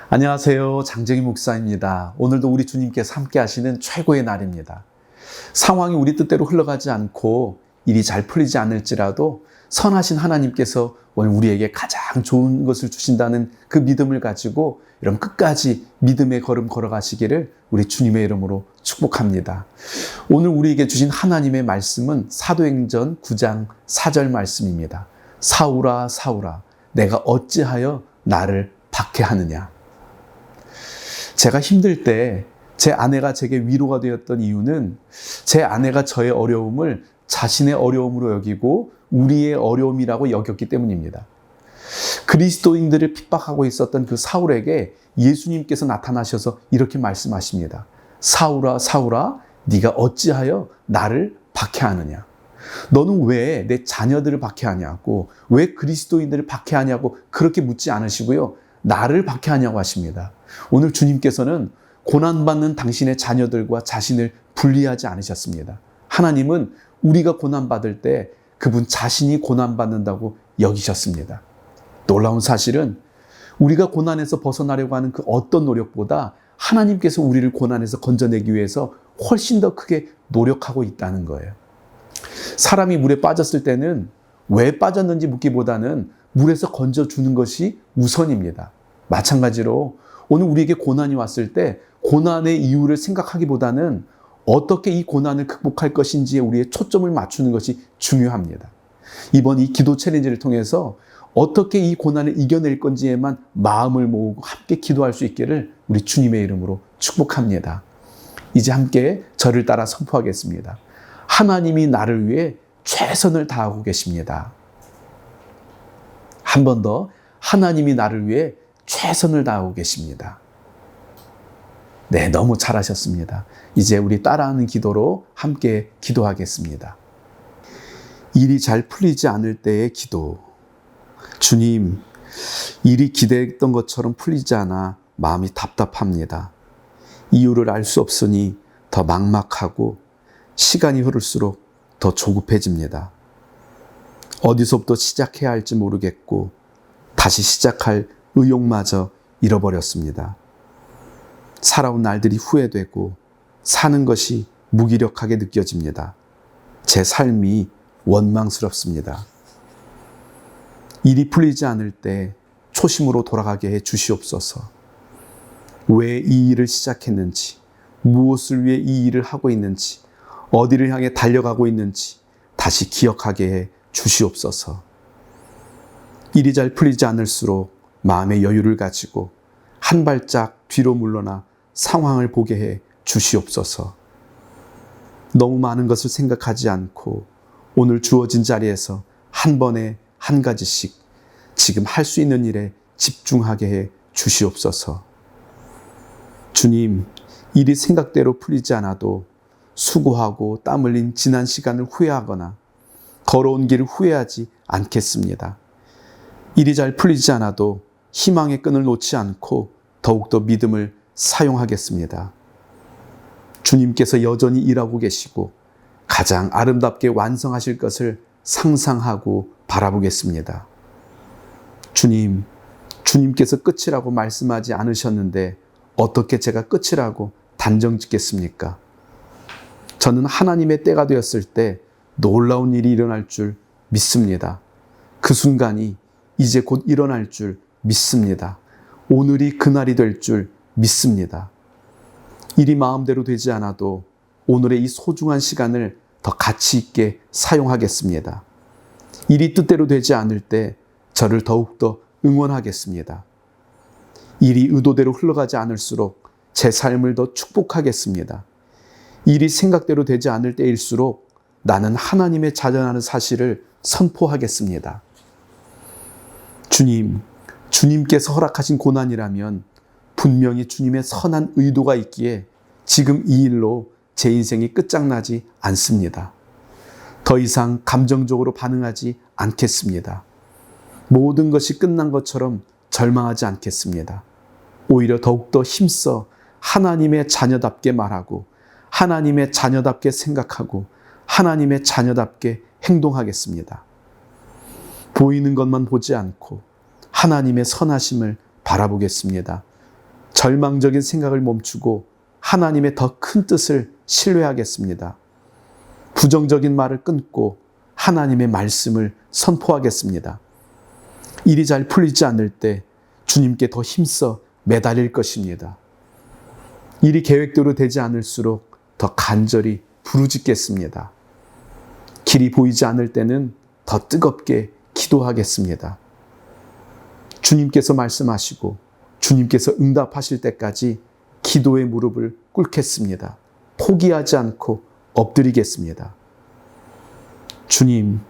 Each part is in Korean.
안녕하세요. 장정희 목사입니다. 오늘도 우리 주님께서 함께 하시는 최고의 날입니다. 상황이 우리 뜻대로 흘러가지 않고 일이 잘 풀리지 않을지라도 선하신 하나님께서 오늘 우리에게 가장 좋은 것을 주신다는 그 믿음을 가지고 여러분 끝까지 믿음의 걸음 걸어가시기를 우리 주님의 이름으로 축복합니다. 오늘 우리에게 주신 하나님의 말씀은 사도행전 9장 4절 말씀입니다. 사울아 사울아 내가 어찌하여 나를 박해하느냐. 제가 힘들 때 제 아내가 제게 위로가 되었던 이유는 제 아내가 저의 어려움을 자신의 어려움으로 여기고 우리의 어려움이라고 여겼기 때문입니다. 그리스도인들을 핍박하고 있었던 그 사울에게 예수님께서 나타나셔서 이렇게 말씀하십니다. 사울아 사울아 네가 어찌하여 나를 박해하느냐. 너는 왜 내 자녀들을 박해하냐고, 왜 그리스도인들을 박해하냐고 그렇게 묻지 않으시고요. 나를 박해하냐고 하십니다. 오늘 주님께서는 고난받는 당신의 자녀들과 자신을 분리하지 않으셨습니다. 하나님은 우리가 고난받을 때 그분 자신이 고난받는다고 여기셨습니다. 놀라운 사실은 우리가 고난에서 벗어나려고 하는 그 어떤 노력보다 하나님께서 우리를 고난에서 건져내기 위해서 훨씬 더 크게 노력하고 있다는 거예요. 사람이 물에 빠졌을 때는 왜 빠졌는지 묻기보다는 물에서 건져주는 것이 우선입니다. 마찬가지로 오늘 우리에게 고난이 왔을 때 고난의 이유를 생각하기보다는 어떻게 이 고난을 극복할 것인지에 우리의 초점을 맞추는 것이 중요합니다. 이번 이 기도 챌린지를 통해서 어떻게 이 고난을 이겨낼 건지에만 마음을 모으고 함께 기도할 수 있기를 우리 주님의 이름으로 축복합니다. 이제 함께 저를 따라 선포하겠습니다. 하나님이 나를 위해 최선을 다하고 계십니다. 한 번 더, 하나님이 나를 위해 최선을 다하고 계십니다. 네, 너무 잘하셨습니다. 이제 우리 따라하는 기도로 함께 기도하겠습니다. 일이 잘 풀리지 않을 때의 기도. 주님, 일이 기대했던 것처럼 풀리지 않아 마음이 답답합니다. 이유를 알 수 없으니 더 막막하고 시간이 흐를수록 더 조급해집니다. 어디서부터 시작해야 할지 모르겠고 다시 시작할 의욕마저 잃어버렸습니다. 살아온 날들이 후회되고 사는 것이 무기력하게 느껴집니다. 제 삶이 원망스럽습니다. 일이 풀리지 않을 때 초심으로 돌아가게 해 주시옵소서. 왜 이 일을 시작했는지, 무엇을 위해 이 일을 하고 있는지, 어디를 향해 달려가고 있는지 다시 기억하게 해 주시옵소서. 일이 잘 풀리지 않을수록 마음의 여유를 가지고 한 발짝 뒤로 물러나 상황을 보게 해 주시옵소서. 너무 많은 것을 생각하지 않고 오늘 주어진 자리에서 한 번에 한 가지씩 지금 할 수 있는 일에 집중하게 해 주시옵소서. 주님, 일이 생각대로 풀리지 않아도 수고하고 땀 흘린 지난 시간을 후회하거나 걸어온 길을 후회하지 않겠습니다. 일이 잘 풀리지 않아도 희망의 끈을 놓지 않고 더욱더 믿음을 사용하겠습니다. 주님께서 여전히 일하고 계시고 가장 아름답게 완성하실 것을 상상하고 바라보겠습니다. 주님, 주님께서 끝이라고 말씀하지 않으셨는데 어떻게 제가 끝이라고 단정 짓겠습니까? 저는 하나님의 때가 되었을 때 놀라운 일이 일어날 줄 믿습니다. 그 순간이 이제 곧 일어날 줄 믿습니다. 오늘이 그날이 될 줄 믿습니다. 일이 마음대로 되지 않아도 오늘의 이 소중한 시간을 더 가치 있게 사용하겠습니다. 일이 뜻대로 되지 않을 때 저를 더욱더 응원하겠습니다. 일이 의도대로 흘러가지 않을수록 제 삶을 더 축복하겠습니다. 일이 생각대로 되지 않을 때일수록 나는 하나님의 자녀라는 사실을 선포하겠습니다. 주님, 주님께서 허락하신 고난이라면 분명히 주님의 선한 의도가 있기에 지금 이 일로 제 인생이 끝장나지 않습니다. 더 이상 감정적으로 반응하지 않겠습니다. 모든 것이 끝난 것처럼 절망하지 않겠습니다. 오히려 더욱더 힘써 하나님의 자녀답게 말하고 하나님의 자녀답게 생각하고 하나님의 자녀답게 행동하겠습니다. 보이는 것만 보지 않고 하나님의 선하심을 바라보겠습니다. 절망적인 생각을 멈추고 하나님의 더 큰 뜻을 신뢰하겠습니다. 부정적인 말을 끊고 하나님의 말씀을 선포하겠습니다. 일이 잘 풀리지 않을 때 주님께 더 힘써 매달릴 것입니다. 일이 계획대로 되지 않을수록 더 간절히 부르짖겠습니다. 길이 보이지 않을 때는 더 뜨겁게 기도하겠습니다. 주님께서 말씀하시고 주님께서 응답하실 때까지 기도의 무릎을 꿇겠습니다. 포기하지 않고 엎드리겠습니다. 주님,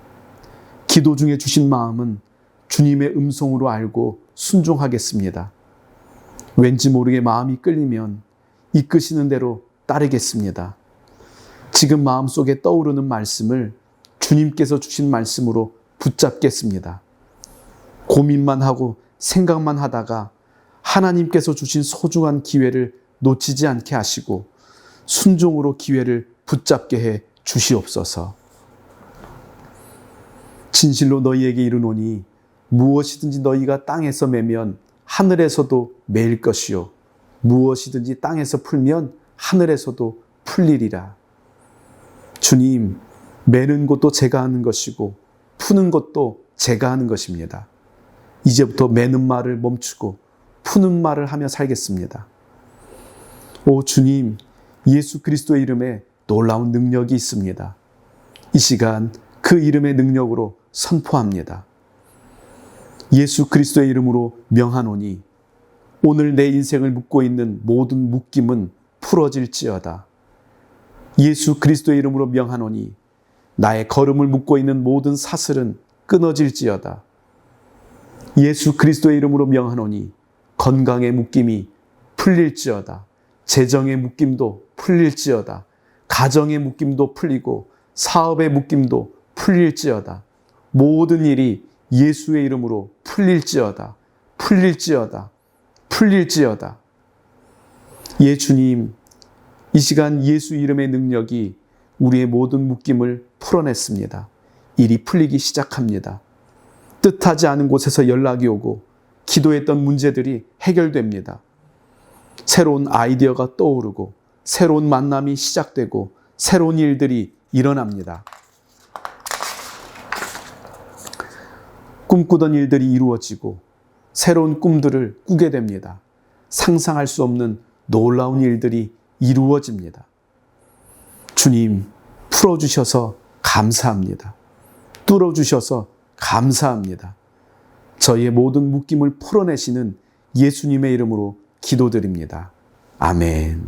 기도 중에 주신 마음은 주님의 음성으로 알고 순종하겠습니다. 왠지 모르게 마음이 끌리면 이끄시는 대로 따르겠습니다. 지금 마음속에 떠오르는 말씀을 주님께서 주신 말씀으로 붙잡겠습니다. 고민만 하고 생각만 하다가 하나님께서 주신 소중한 기회를 놓치지 않게 하시고 순종으로 기회를 붙잡게 해 주시옵소서. 진실로 너희에게 이르노니 무엇이든지 너희가 땅에서 매면 하늘에서도 매일 것이요 무엇이든지 땅에서 풀면 하늘에서도 풀리리라. 주님, 매는 것도 제가 하는 것이고 푸는 것도 제가 하는 것입니다. 이제부터 매는 말을 멈추고 푸는 말을 하며 살겠습니다. 오 주님, 예수 그리스도의 이름에 놀라운 능력이 있습니다. 이 시간 그 이름의 능력으로 선포합니다. 예수 그리스도의 이름으로 명하노니 오늘 내 인생을 묶고 있는 모든 묶임은 풀어질지어다. 예수 그리스도의 이름으로 명하노니 나의 걸음을 묶고 있는 모든 사슬은 끊어질지어다. 예수 그리스도의 이름으로 명하노니 건강의 묶임이 풀릴지어다. 재정의 묶임도 풀릴지어다. 가정의 묶임도 풀리고 사업의 묶임도 풀릴지어다. 모든 일이 예수의 이름으로 풀릴지어다. 풀릴지어다. 풀릴지어다. 예 주님, 이 시간 예수 이름의 능력이 우리의 모든 묶임을 풀어냈습니다. 일이 풀리기 시작합니다. 뜻하지 않은 곳에서 연락이 오고 기도했던 문제들이 해결됩니다. 새로운 아이디어가 떠오르고 새로운 만남이 시작되고 새로운 일들이 일어납니다. 꿈꾸던 일들이 이루어지고 새로운 꿈들을 꾸게 됩니다. 상상할 수 없는 놀라운 일들이 이루어집니다. 주님, 풀어주셔서 감사합니다. 뚫어주셔서 감사합니다. 저희의 모든 묶임을 풀어내시는 예수님의 이름으로 기도드립니다. 아멘.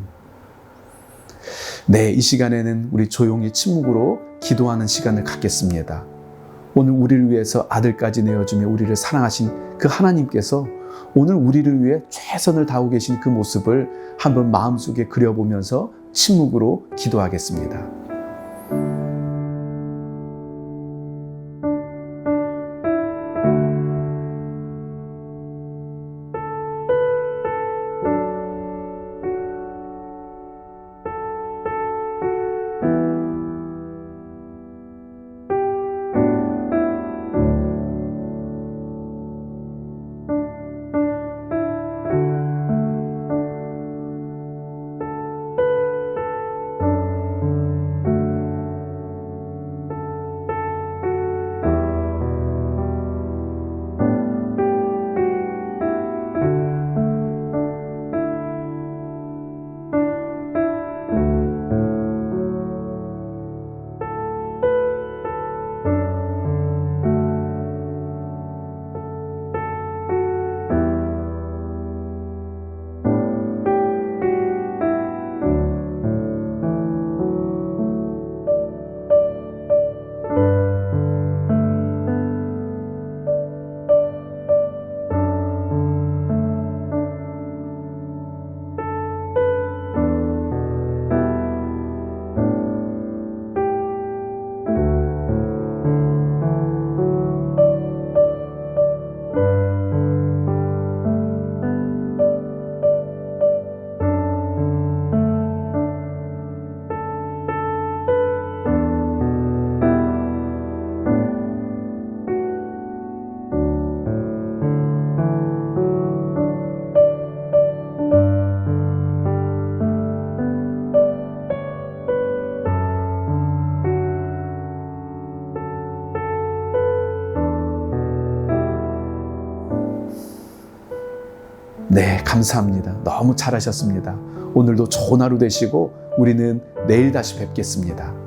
네, 이 시간에는 우리 조용히 침묵으로 기도하는 시간을 갖겠습니다. 오늘 우리를 위해서 아들까지 내어주며 우리를 사랑하신 그 하나님께서 오늘 우리를 위해 최선을 다하고 계신 그 모습을 한번 마음속에 그려보면서 침묵으로 기도하겠습니다. 네, 감사합니다. 너무 잘하셨습니다. 오늘도 좋은 하루 되시고 우리는 내일 다시 뵙겠습니다.